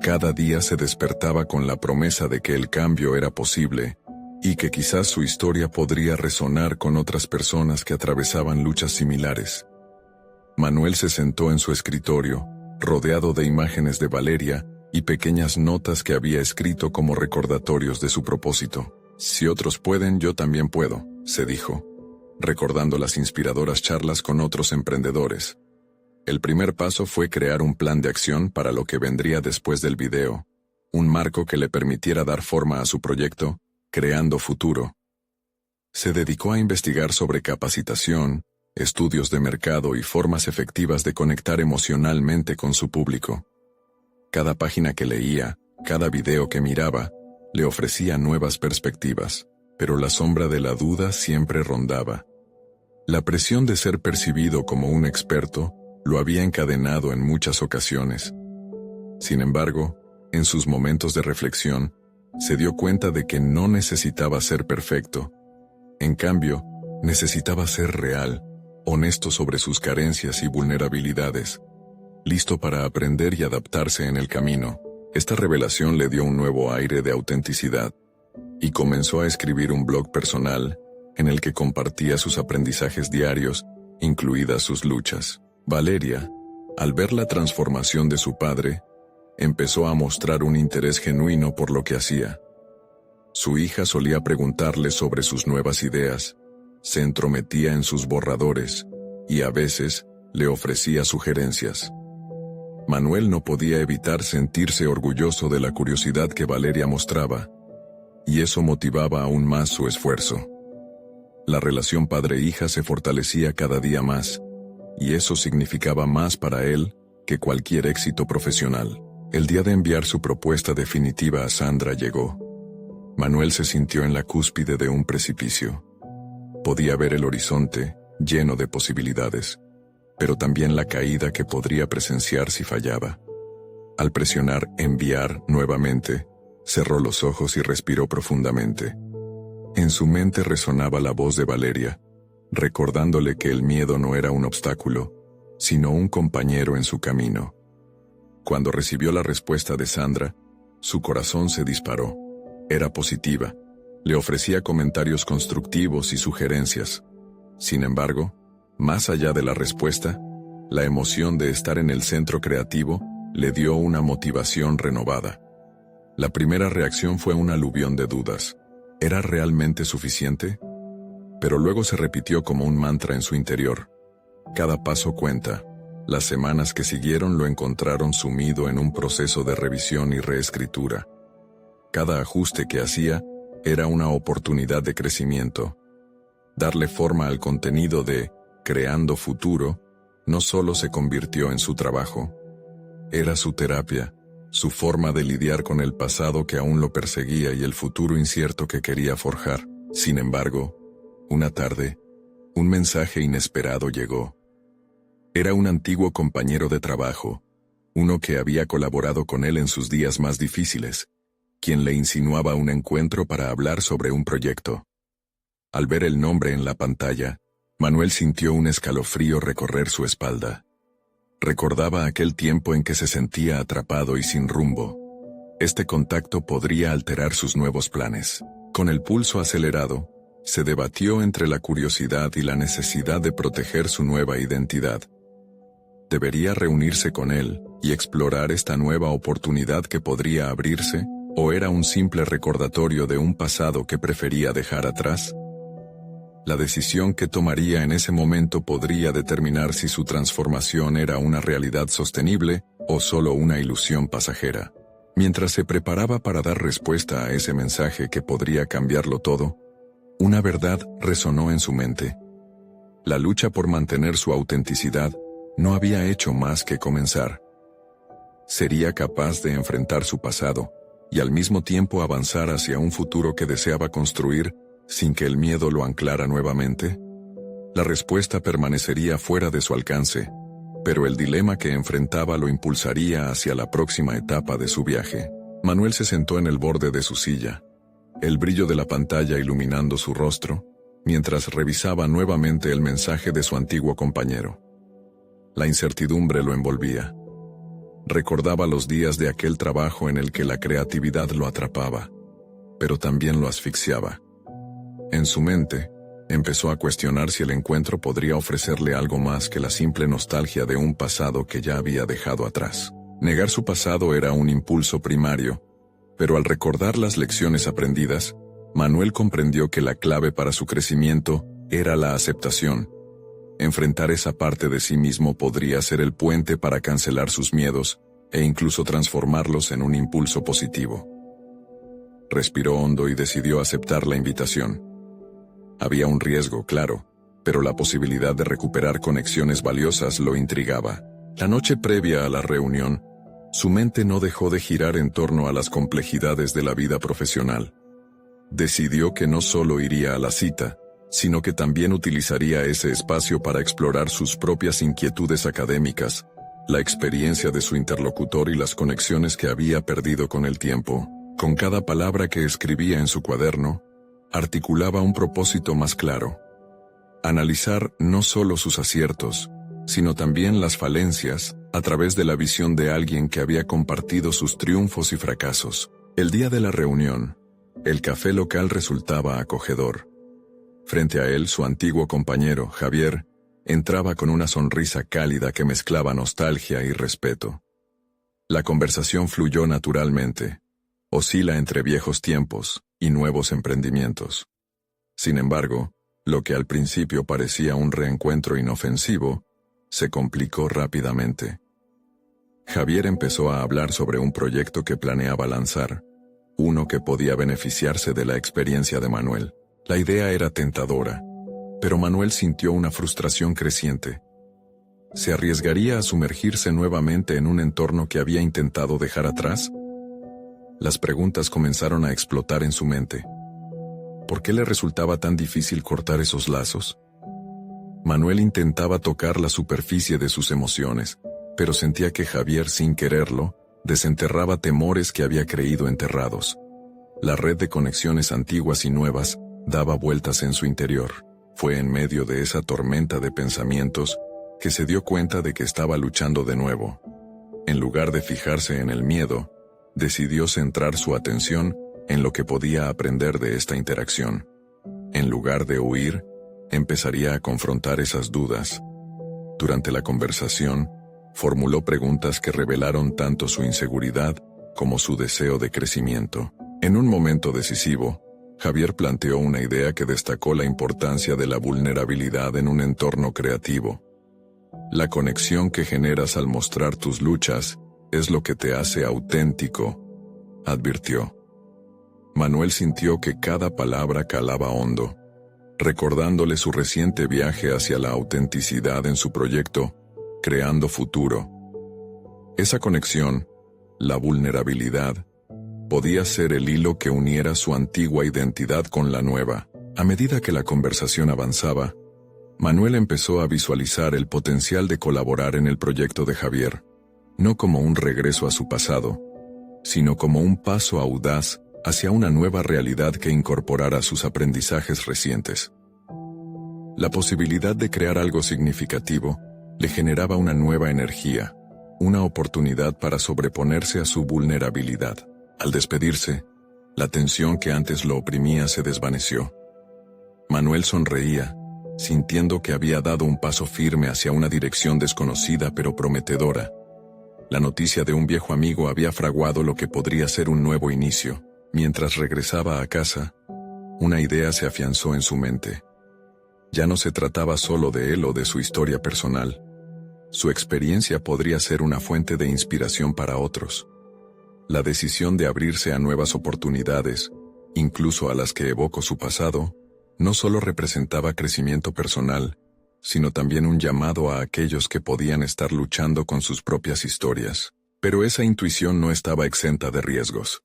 Cada día se despertaba con la promesa de que el cambio era posible, y que quizás su historia podría resonar con otras personas que atravesaban luchas similares. Manuel se sentó en su escritorio, rodeado de imágenes de Valeria y pequeñas notas que había escrito como recordatorios de su propósito. Si otros pueden, yo también puedo, se dijo, recordando las inspiradoras charlas con otros emprendedores. El primer paso fue crear un plan de acción para lo que vendría después del video, un marco que le permitiera dar forma a su proyecto, Creando Futuro. Se dedicó a investigar sobre capacitación, estudios de mercado y formas efectivas de conectar emocionalmente con su público. Cada página que leía, cada video que miraba, Le ofrecía nuevas perspectivas, pero la sombra de la duda siempre rondaba. La presión de ser percibido como un experto lo había encadenado en muchas ocasiones. Sin embargo, en sus momentos de reflexión, se dio cuenta de que no necesitaba ser perfecto. En cambio, necesitaba ser real, honesto sobre sus carencias y vulnerabilidades, listo para aprender y adaptarse en el camino. Esta revelación le dio un nuevo aire de autenticidad, y comenzó a escribir un blog personal en el que compartía sus aprendizajes diarios, incluidas sus luchas. Valeria, al ver la transformación de su padre, empezó a mostrar un interés genuino por lo que hacía. Su hija solía preguntarle sobre sus nuevas ideas, se entrometía en sus borradores, y a veces le ofrecía sugerencias. Manuel no podía evitar sentirse orgulloso de la curiosidad que Valeria mostraba, y eso motivaba aún más su esfuerzo. La relación padre-hija se fortalecía cada día más, y eso significaba más para él que cualquier éxito profesional. El día de enviar su propuesta definitiva a Sandra llegó. Manuel se sintió en la cúspide de un precipicio. Podía ver el horizonte, lleno de posibilidades, pero también la caída que podría presenciar si fallaba. Al presionar enviar nuevamente, cerró los ojos y respiró profundamente. En su mente resonaba la voz de Valeria, recordándole que el miedo no era un obstáculo, sino un compañero en su camino. Cuando recibió la respuesta de Sandra, su corazón se disparó. Era positiva, le ofrecía comentarios constructivos y sugerencias. Sin embargo, más allá de la respuesta, la emoción de estar en el centro creativo le dio una motivación renovada. La primera reacción fue un aluvión de dudas. ¿Era realmente suficiente? Pero luego se repitió como un mantra en su interior. Cada paso cuenta. Las semanas que siguieron lo encontraron sumido en un proceso de revisión y reescritura. Cada ajuste que hacía era una oportunidad de crecimiento. Darle forma al contenido de Creando Futuro no solo se convirtió en su trabajo. Era su terapia, su forma de lidiar con el pasado que aún lo perseguía y el futuro incierto que quería forjar. Sin embargo, una tarde, un mensaje inesperado llegó. Era un antiguo compañero de trabajo, uno que había colaborado con él en sus días más difíciles, quien le insinuaba un encuentro para hablar sobre un proyecto. Al ver el nombre en la pantalla, Manuel sintió un escalofrío recorrer su espalda. Recordaba aquel tiempo en que se sentía atrapado y sin rumbo. Este contacto podría alterar sus nuevos planes. Con el pulso acelerado, se debatió entre la curiosidad y la necesidad de proteger su nueva identidad. ¿Debería reunirse con él y explorar esta nueva oportunidad que podría abrirse, o era un simple recordatorio de un pasado que prefería dejar atrás? La decisión que tomaría en ese momento podría determinar si su transformación era una realidad sostenible o solo una ilusión pasajera. Mientras se preparaba para dar respuesta a ese mensaje que podría cambiarlo todo, una verdad resonó en su mente. La lucha por mantener su autenticidad no había hecho más que comenzar. ¿Sería capaz de enfrentar su pasado y al mismo tiempo avanzar hacia un futuro que deseaba construir sin que el miedo lo anclara nuevamente? La respuesta permanecería fuera de su alcance, pero el dilema que enfrentaba lo impulsaría hacia la próxima etapa de su viaje. Manuel se sentó en el borde de su silla, el brillo de la pantalla iluminando su rostro, mientras revisaba nuevamente el mensaje de su antiguo compañero. La incertidumbre lo envolvía. Recordaba los días de aquel trabajo en el que la creatividad lo atrapaba, pero también lo asfixiaba. En su mente, empezó a cuestionar si el encuentro podría ofrecerle algo más que la simple nostalgia de un pasado que ya había dejado atrás. Negar su pasado era un impulso primario, pero al recordar las lecciones aprendidas, Manuel comprendió que la clave para su crecimiento era la aceptación. Enfrentar esa parte de sí mismo podría ser el puente para cancelar sus miedos e incluso transformarlos en un impulso positivo. Respiró hondo y decidió aceptar la invitación. Había un riesgo, claro, pero la posibilidad de recuperar conexiones valiosas lo intrigaba. La noche previa a la reunión, Su mente no dejó de girar en torno a las complejidades de la vida profesional. Decidió que no solo iría a la cita, sino que también utilizaría ese espacio para explorar sus propias inquietudes académicas, la experiencia de su interlocutor y las conexiones que había perdido con el tiempo. Con cada palabra que escribía en su cuaderno, articulaba un propósito más claro. Analizar no solo sus aciertos, sino también las falencias, a través de la visión de alguien que había compartido sus triunfos y fracasos. El día de la reunión, el café local resultaba acogedor. Frente a él, su antiguo compañero, Javier, entraba con una sonrisa cálida que mezclaba nostalgia y respeto. La conversación fluyó naturalmente. Oscila entre viejos tiempos y nuevos emprendimientos. Sin embargo, lo que al principio parecía un reencuentro inofensivo, se complicó rápidamente. Javier empezó a hablar sobre un proyecto que planeaba lanzar, uno que podía beneficiarse de la experiencia de Manuel. La idea era tentadora, pero Manuel sintió una frustración creciente. ¿Se arriesgaría a sumergirse nuevamente en un entorno que había intentado dejar atrás? Las preguntas comenzaron a explotar en su mente. ¿Por qué le resultaba tan difícil cortar esos lazos? Manuel intentaba tocar la superficie de sus emociones, pero sentía que Javier, sin quererlo, desenterraba temores que había creído enterrados. La red de conexiones antiguas y nuevas daba vueltas en su interior. Fue en medio de esa tormenta de pensamientos que se dio cuenta de que estaba luchando de nuevo. En lugar de fijarse en el miedo, decidió centrar su atención en lo que podía aprender de esta interacción. En lugar de huir, empezaría a confrontar esas dudas. Durante la conversación, formuló preguntas que revelaron tanto su inseguridad como su deseo de crecimiento. En un momento decisivo, Javier planteó una idea que destacó la importancia de la vulnerabilidad en un entorno creativo. La conexión que generas al mostrar tus luchas es lo que te hace auténtico, advirtió. Manuel sintió que cada palabra calaba hondo, recordándole su reciente viaje hacia la autenticidad en su proyecto, Creando Futuro. Esa conexión, la vulnerabilidad, podía ser el hilo que uniera su antigua identidad con la nueva. A medida que la conversación avanzaba, Manuel empezó a visualizar el potencial de colaborar en el proyecto de Javier, no como un regreso a su pasado, sino como un paso audaz hacia una nueva realidad que incorporara sus aprendizajes recientes. La posibilidad de crear algo significativo le generaba una nueva energía, una oportunidad para sobreponerse a su vulnerabilidad. Al despedirse, la tensión que antes lo oprimía se desvaneció. Manuel sonreía, sintiendo que había dado un paso firme hacia una dirección desconocida pero prometedora. La noticia de un viejo amigo había fraguado lo que podría ser un nuevo inicio. Mientras regresaba a casa, una idea se afianzó en su mente. Ya no se trataba solo de él o de su historia personal. Su experiencia podría ser una fuente de inspiración para otros. La decisión de abrirse a nuevas oportunidades, incluso a las que evocó su pasado, no solo representaba crecimiento personal, sino también un llamado a aquellos que podían estar luchando con sus propias historias. Pero esa intuición no estaba exenta de riesgos.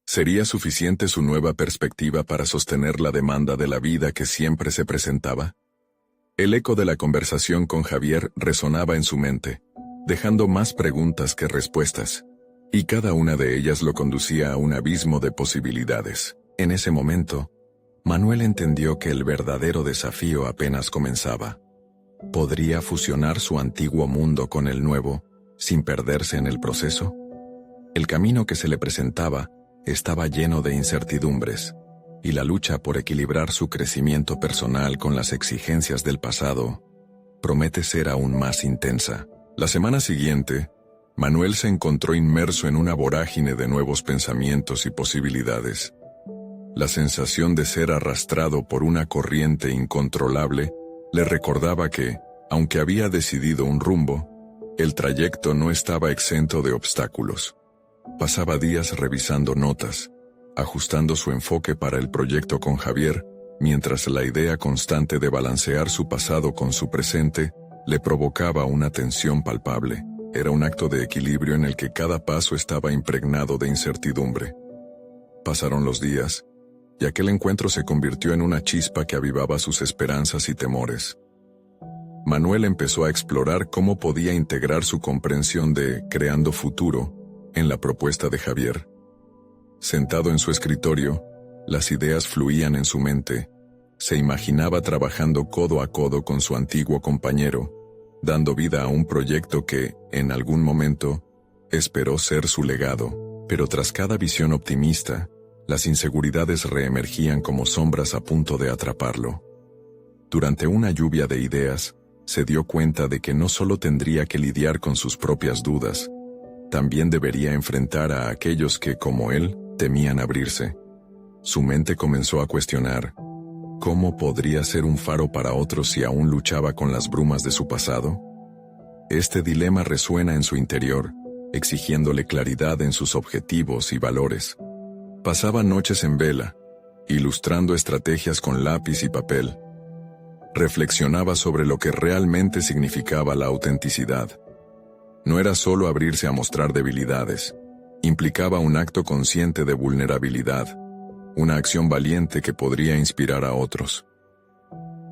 ¿Sería suficiente su nueva perspectiva para sostener la demanda de la vida que siempre se presentaba? El eco de la conversación con Javier resonaba en su mente, dejando más preguntas que respuestas, y cada una de ellas lo conducía a un abismo de posibilidades. En ese momento, Manuel entendió que el verdadero desafío apenas comenzaba. ¿Podría fusionar su antiguo mundo con el nuevo, sin perderse en el proceso? El camino que se le presentaba estaba lleno de incertidumbres, y la lucha por equilibrar su crecimiento personal con las exigencias del pasado promete ser aún más intensa. La semana siguiente, Manuel se encontró inmerso en una vorágine de nuevos pensamientos y posibilidades. La sensación de ser arrastrado por una corriente incontrolable le recordaba que, aunque había decidido un rumbo, el trayecto no estaba exento de obstáculos. Pasaba días revisando notas, ajustando su enfoque para el proyecto con Javier, mientras la idea constante de balancear su pasado con su presente le provocaba una tensión palpable. Era un acto de equilibrio en el que cada paso estaba impregnado de incertidumbre. Pasaron los días, y aquel encuentro se convirtió en una chispa que avivaba sus esperanzas y temores. Manuel empezó a explorar cómo podía integrar su comprensión de Creando Futuro en la propuesta de Javier. Sentado en su escritorio, las ideas fluían en su mente. Se imaginaba trabajando codo a codo con su antiguo compañero, dando vida a un proyecto que, en algún momento, esperó ser su legado. Pero tras cada visión optimista, las inseguridades reemergían como sombras a punto de atraparlo. Durante una lluvia de ideas, se dio cuenta de que no solo tendría que lidiar con sus propias dudas, también debería enfrentar a aquellos que, como él, temían abrirse. Su mente comenzó a cuestionar, ¿cómo podría ser un faro para otros si aún luchaba con las brumas de su pasado? Este dilema resuena en su interior, exigiéndole claridad en sus objetivos y valores. Pasaba noches en vela, ilustrando estrategias con lápiz y papel. Reflexionaba sobre lo que realmente significaba la autenticidad. No era solo abrirse a mostrar debilidades, implicaba un acto consciente de vulnerabilidad, una acción valiente que podría inspirar a otros.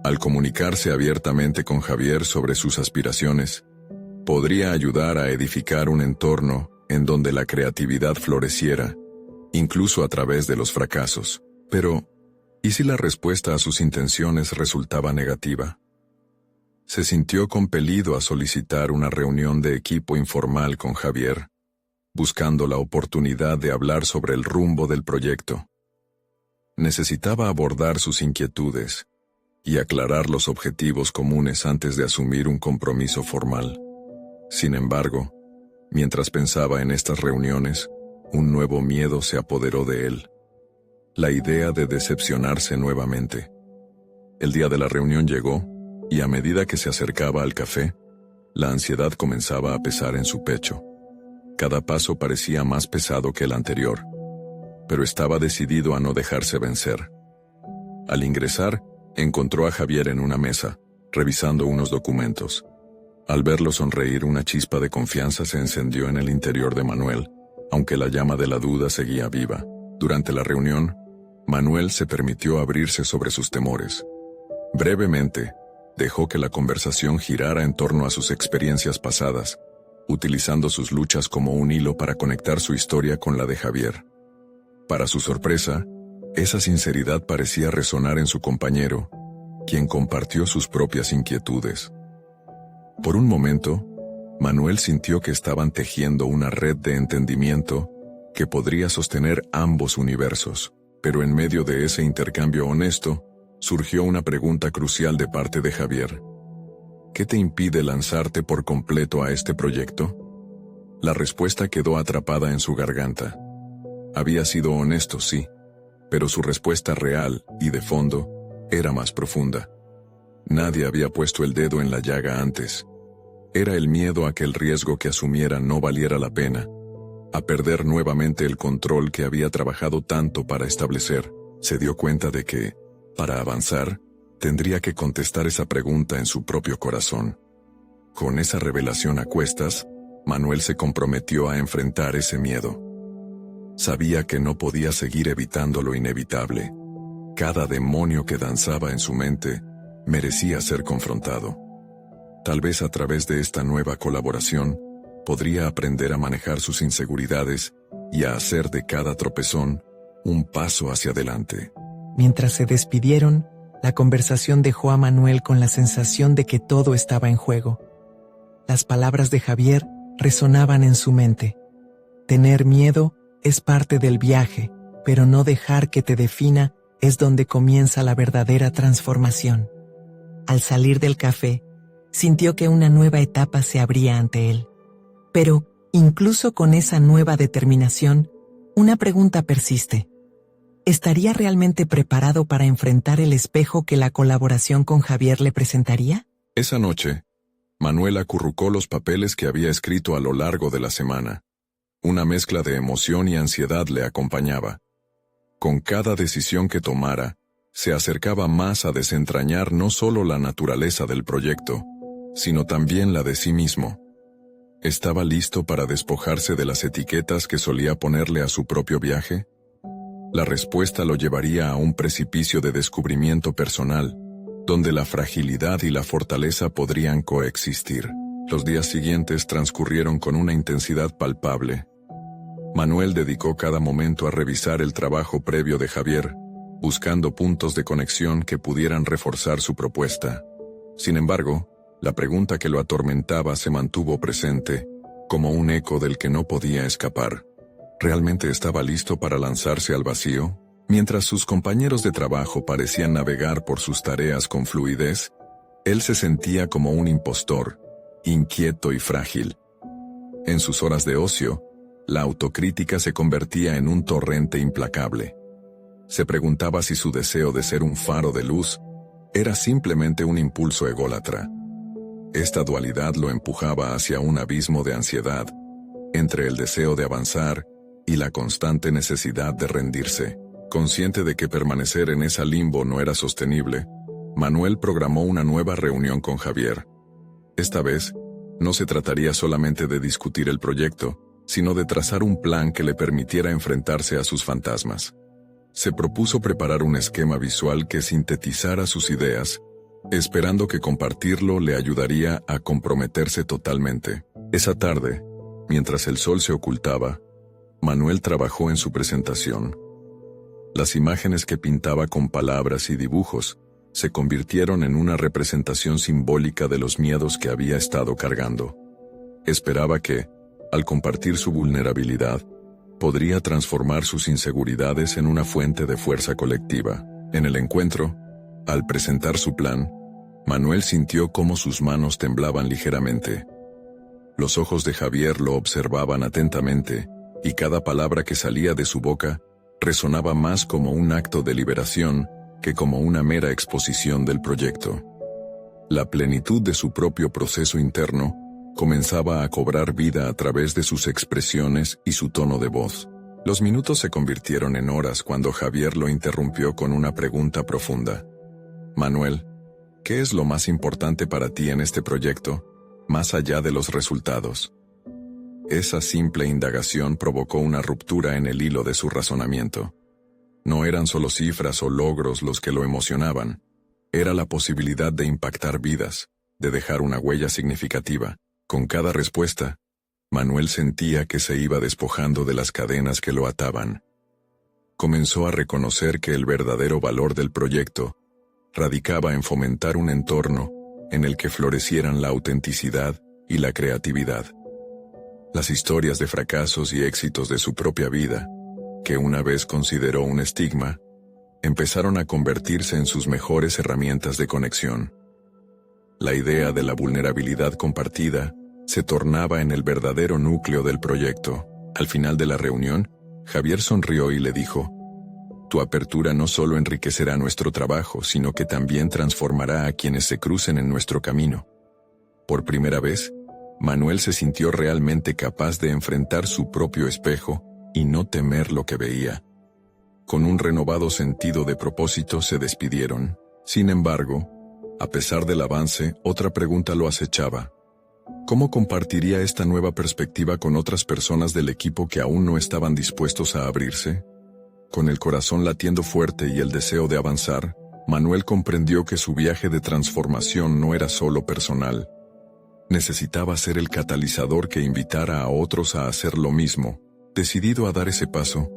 Al comunicarse abiertamente con Javier sobre sus aspiraciones, podría ayudar a edificar un entorno en donde la creatividad floreciera, incluso a través de los fracasos. Pero, ¿y si la respuesta a sus intenciones resultaba negativa? Se sintió compelido a solicitar una reunión de equipo informal con Javier, buscando la oportunidad de hablar sobre el rumbo del proyecto. Necesitaba abordar sus inquietudes y aclarar los objetivos comunes antes de asumir un compromiso formal. Sin embargo, mientras pensaba en estas reuniones, un nuevo miedo se apoderó de él. La idea de decepcionarse nuevamente. El día de la reunión llegó, y a medida que se acercaba al café, la ansiedad comenzaba a pesar en su pecho. Cada paso parecía más pesado que el anterior, pero estaba decidido a no dejarse vencer. Al ingresar, encontró a Javier en una mesa, revisando unos documentos. Al verlo sonreír, una chispa de confianza se encendió en el interior de Manuel, aunque la llama de la duda seguía viva. Durante la reunión, Manuel se permitió abrirse sobre sus temores. Brevemente, dejó que la conversación girara en torno a sus experiencias pasadas, utilizando sus luchas como un hilo para conectar su historia con la de Javier. Para su sorpresa, esa sinceridad parecía resonar en su compañero, quien compartió sus propias inquietudes. Por un momento, Manuel sintió que estaban tejiendo una red de entendimiento que podría sostener ambos universos, pero en medio de ese intercambio honesto, surgió una pregunta crucial de parte de Javier. ¿Qué te impide lanzarte por completo a este proyecto? La respuesta quedó atrapada en su garganta. Había sido honesto, sí, pero su respuesta real y de fondo era más profunda. Nadie había puesto el dedo en la llaga antes. Era el miedo a que el riesgo que asumiera no valiera la pena, a perder nuevamente el control que había trabajado tanto para establecer. Se dio cuenta de que, para avanzar, tendría que contestar esa pregunta en su propio corazón. Con esa revelación a cuestas, Manuel se comprometió a enfrentar ese miedo. Sabía que no podía seguir evitando lo inevitable. Cada demonio que danzaba en su mente merecía ser confrontado. Tal vez a través de esta nueva colaboración, podría aprender a manejar sus inseguridades y a hacer de cada tropezón un paso hacia adelante. Mientras se despidieron, la conversación dejó a Manuel con la sensación de que todo estaba en juego. Las palabras de Javier resonaban en su mente. Tener miedo es parte del viaje, pero no dejar que te defina es donde comienza la verdadera transformación. Al salir del café, sintió que una nueva etapa se abría ante él. Pero, incluso con esa nueva determinación, una pregunta persiste. ¿Estaría realmente preparado para enfrentar el espejo que la colaboración con Javier le presentaría? Esa noche, Manuel acurrucó los papeles que había escrito a lo largo de la semana. Una mezcla de emoción y ansiedad le acompañaba. Con cada decisión que tomara, se acercaba más a desentrañar no solo la naturaleza del proyecto, sino también la de sí mismo. ¿Estaba listo para despojarse de las etiquetas que solía ponerle a su propio viaje? La respuesta lo llevaría a un precipicio de descubrimiento personal, donde la fragilidad y la fortaleza podrían coexistir. Los días siguientes transcurrieron con una intensidad palpable. Manuel dedicó cada momento a revisar el trabajo previo de Javier, buscando puntos de conexión que pudieran reforzar su propuesta. Sin embargo, la pregunta que lo atormentaba se mantuvo presente, como un eco del que no podía escapar. ¿Realmente estaba listo para lanzarse al vacío? Mientras sus compañeros de trabajo parecían navegar por sus tareas con fluidez, él se sentía como un impostor, inquieto y frágil. En sus horas de ocio, la autocrítica se convertía en un torrente implacable. Se preguntaba si su deseo de ser un faro de luz era simplemente un impulso ególatra. Esta dualidad lo empujaba hacia un abismo de ansiedad, entre el deseo de avanzar y la constante necesidad de rendirse. Consciente de que permanecer en esa limbo no era sostenible, Manuel programó una nueva reunión con Javier. Esta vez, no se trataría solamente de discutir el proyecto, sino de trazar un plan que le permitiera enfrentarse a sus fantasmas. Se propuso preparar un esquema visual que sintetizara sus ideas, esperando que compartirlo le ayudaría a comprometerse totalmente. Esa tarde, mientras el sol se ocultaba, Manuel trabajó en su presentación. Las imágenes que pintaba con palabras y dibujos se convirtieron en una representación simbólica de los miedos que había estado cargando. Esperaba que, al compartir su vulnerabilidad, podría transformar sus inseguridades en una fuente de fuerza colectiva. En el encuentro, al presentar su plan, Manuel sintió cómo sus manos temblaban ligeramente. Los ojos de Javier lo observaban atentamente, y cada palabra que salía de su boca resonaba más como un acto de liberación que como una mera exposición del proyecto. La plenitud de su propio proceso interno comenzaba a cobrar vida a través de sus expresiones y su tono de voz. Los minutos se convirtieron en horas cuando Javier lo interrumpió con una pregunta profunda. Manuel, ¿qué es lo más importante para ti en este proyecto, más allá de los resultados? Esa simple indagación provocó una ruptura en el hilo de su razonamiento. No eran solo cifras o logros los que lo emocionaban, era la posibilidad de impactar vidas, de dejar una huella significativa. Con cada respuesta, Manuel sentía que se iba despojando de las cadenas que lo ataban. Comenzó a reconocer que el verdadero valor del proyecto radicaba en fomentar un entorno en el que florecieran la autenticidad y la creatividad. Las historias de fracasos y éxitos de su propia vida, que una vez consideró un estigma, empezaron a convertirse en sus mejores herramientas de conexión. La idea de la vulnerabilidad compartida se tornaba en el verdadero núcleo del proyecto. Al final de la reunión, Javier sonrió y le dijo: «Tu apertura no solo enriquecerá nuestro trabajo, sino que también transformará a quienes se crucen en nuestro camino». Por primera vez, Manuel se sintió realmente capaz de enfrentar su propio espejo y no temer lo que veía. Con un renovado sentido de propósito se despidieron. Sin embargo, a pesar del avance, otra pregunta lo acechaba. ¿Cómo compartiría esta nueva perspectiva con otras personas del equipo que aún no estaban dispuestos a abrirse? Con el corazón latiendo fuerte y el deseo de avanzar, Manuel comprendió que su viaje de transformación no era solo personal. Necesitaba ser el catalizador que invitara a otros a hacer lo mismo. Decidido a dar ese paso,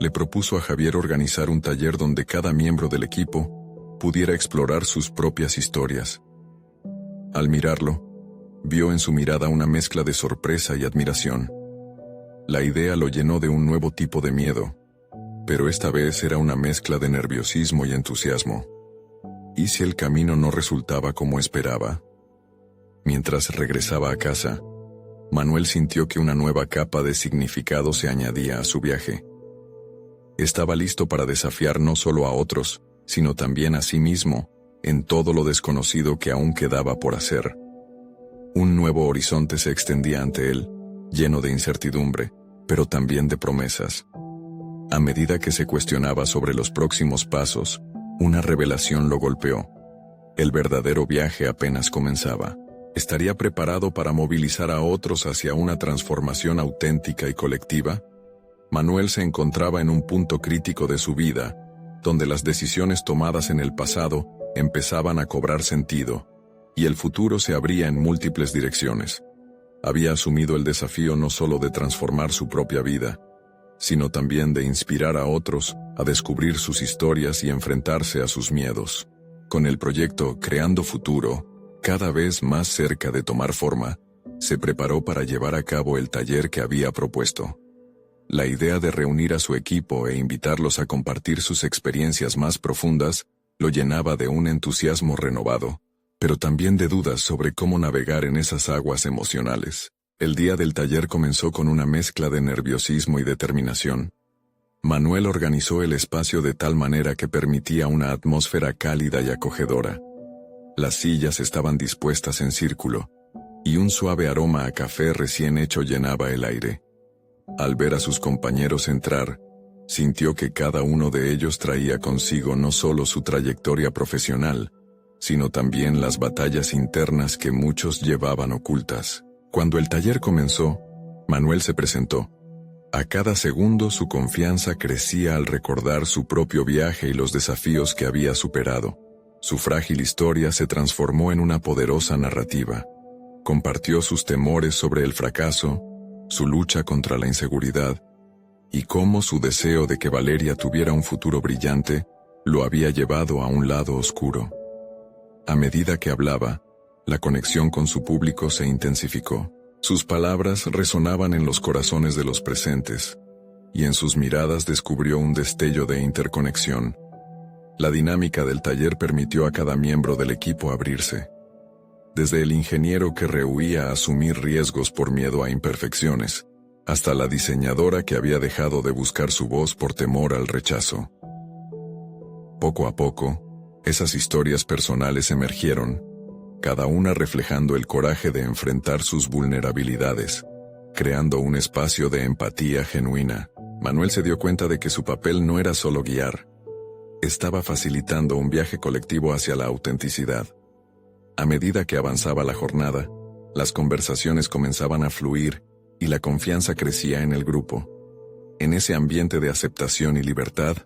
le propuso a Javier organizar un taller donde cada miembro del equipo pudiera explorar sus propias historias. Al mirarlo, vio en su mirada una mezcla de sorpresa y admiración. La idea lo llenó de un nuevo tipo de miedo, pero esta vez era una mezcla de nerviosismo y entusiasmo. ¿Y si el camino no resultaba como esperaba? Mientras regresaba a casa, Manuel sintió que una nueva capa de significado se añadía a su viaje. Estaba listo para desafiar no solo a otros, sino también a sí mismo, en todo lo desconocido que aún quedaba por hacer. Un nuevo horizonte se extendía ante él, lleno de incertidumbre, pero también de promesas. A medida que se cuestionaba sobre los próximos pasos, una revelación lo golpeó. El verdadero viaje apenas comenzaba. ¿Estaría preparado para movilizar a otros hacia una transformación auténtica y colectiva? Manuel se encontraba en un punto crítico de su vida, donde las decisiones tomadas en el pasado empezaban a cobrar sentido, y el futuro se abría en múltiples direcciones. Había asumido el desafío no solo de transformar su propia vida, sino también de inspirar a otros a descubrir sus historias y enfrentarse a sus miedos. Con el proyecto Creando Futuro, cada vez más cerca de tomar forma, se preparó para llevar a cabo el taller que había propuesto. La idea de reunir a su equipo e invitarlos a compartir sus experiencias más profundas lo llenaba de un entusiasmo renovado, pero también de dudas sobre cómo navegar en esas aguas emocionales. El día del taller comenzó con una mezcla de nerviosismo y determinación. Manuel organizó el espacio de tal manera que permitía una atmósfera cálida y acogedora. Las sillas estaban dispuestas en círculo, y un suave aroma a café recién hecho llenaba el aire. Al ver a sus compañeros entrar, sintió que cada uno de ellos traía consigo no solo su trayectoria profesional, sino también las batallas internas que muchos llevaban ocultas. Cuando el taller comenzó, Manuel se presentó. A cada segundo su confianza crecía al recordar su propio viaje y los desafíos que había superado. Su frágil historia se transformó en una poderosa narrativa. Compartió sus temores sobre el fracaso, su lucha contra la inseguridad, y cómo su deseo de que Valeria tuviera un futuro brillante lo había llevado a un lado oscuro. A medida que hablaba, la conexión con su público se intensificó. Sus palabras resonaban en los corazones de los presentes, y en sus miradas descubrió un destello de interconexión. La dinámica del taller permitió a cada miembro del equipo abrirse. Desde el ingeniero que rehuía asumir riesgos por miedo a imperfecciones, hasta la diseñadora que había dejado de buscar su voz por temor al rechazo. Poco a poco, esas historias personales emergieron, cada una reflejando el coraje de enfrentar sus vulnerabilidades, creando un espacio de empatía genuina. Manuel se dio cuenta de que su papel no era solo guiar, estaba facilitando un viaje colectivo hacia la autenticidad. A medida que avanzaba la jornada, las conversaciones comenzaban a fluir y la confianza crecía en el grupo. En ese ambiente de aceptación y libertad,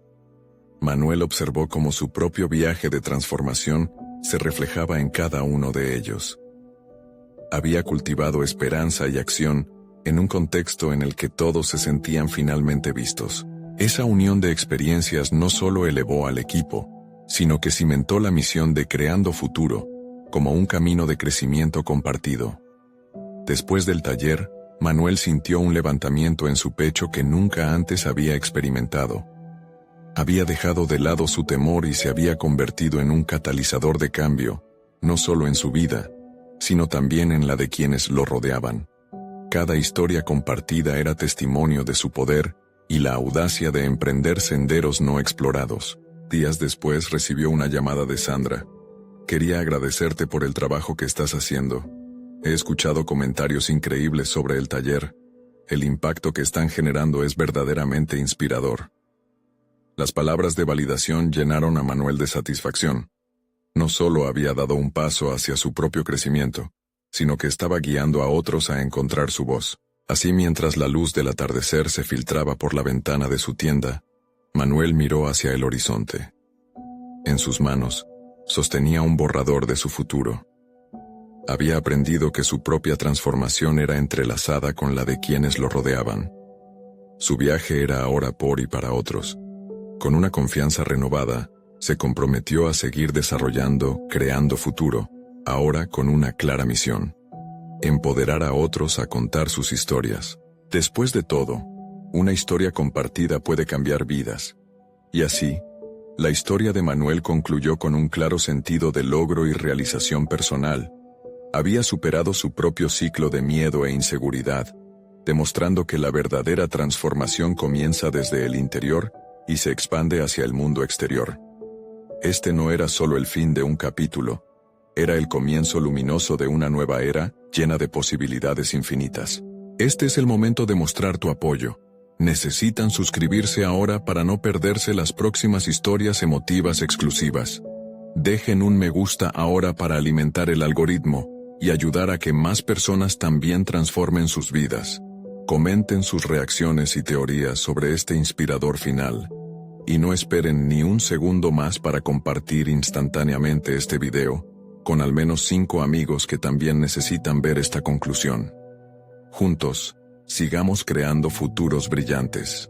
Manuel observó cómo su propio viaje de transformación se reflejaba en cada uno de ellos. Había cultivado esperanza y acción en un contexto en el que todos se sentían finalmente vistos. Esa unión de experiencias no solo elevó al equipo, sino que cimentó la misión de Creando Futuro, como un camino de crecimiento compartido. Después del taller, Manuel sintió un levantamiento en su pecho que nunca antes había experimentado. Había dejado de lado su temor y se había convertido en un catalizador de cambio, no solo en su vida, sino también en la de quienes lo rodeaban. Cada historia compartida era testimonio de su poder y la audacia de emprender senderos no explorados. Días después recibió una llamada de Sandra. Quería agradecerte por el trabajo que estás haciendo. He escuchado comentarios increíbles sobre el taller. El impacto que están generando es verdaderamente inspirador. Las palabras de validación llenaron a Manuel de satisfacción. No solo había dado un paso hacia su propio crecimiento, sino que estaba guiando a otros a encontrar su voz. Así, mientras la luz del atardecer se filtraba por la ventana de su tienda, Manuel miró hacia el horizonte. En sus manos, sostenía un borrador de su futuro. Había aprendido que su propia transformación era entrelazada con la de quienes lo rodeaban. Su viaje era ahora por y para otros. Con una confianza renovada, se comprometió a seguir desarrollando, creando futuro, ahora con una clara misión: empoderar a otros a contar sus historias. Después de todo, una historia compartida puede cambiar vidas. Y así, la historia de Manuel concluyó con un claro sentido de logro y realización personal. Había superado su propio ciclo de miedo e inseguridad, demostrando que la verdadera transformación comienza desde el interior y se expande hacia el mundo exterior. Este no era solo el fin de un capítulo, era el comienzo luminoso de una nueva era, llena de posibilidades infinitas. Este es el momento de mostrar tu apoyo. Necesitan suscribirse ahora para no perderse las próximas historias emotivas exclusivas. Dejen un me gusta ahora para alimentar el algoritmo. y ayudar a que más personas también transformen sus vidas. Comenten sus reacciones y teorías sobre este inspirador final, y no esperen ni un segundo más para compartir instantáneamente este video, con al menos 5 amigos que también necesitan ver esta conclusión. Juntos, sigamos creando futuros brillantes.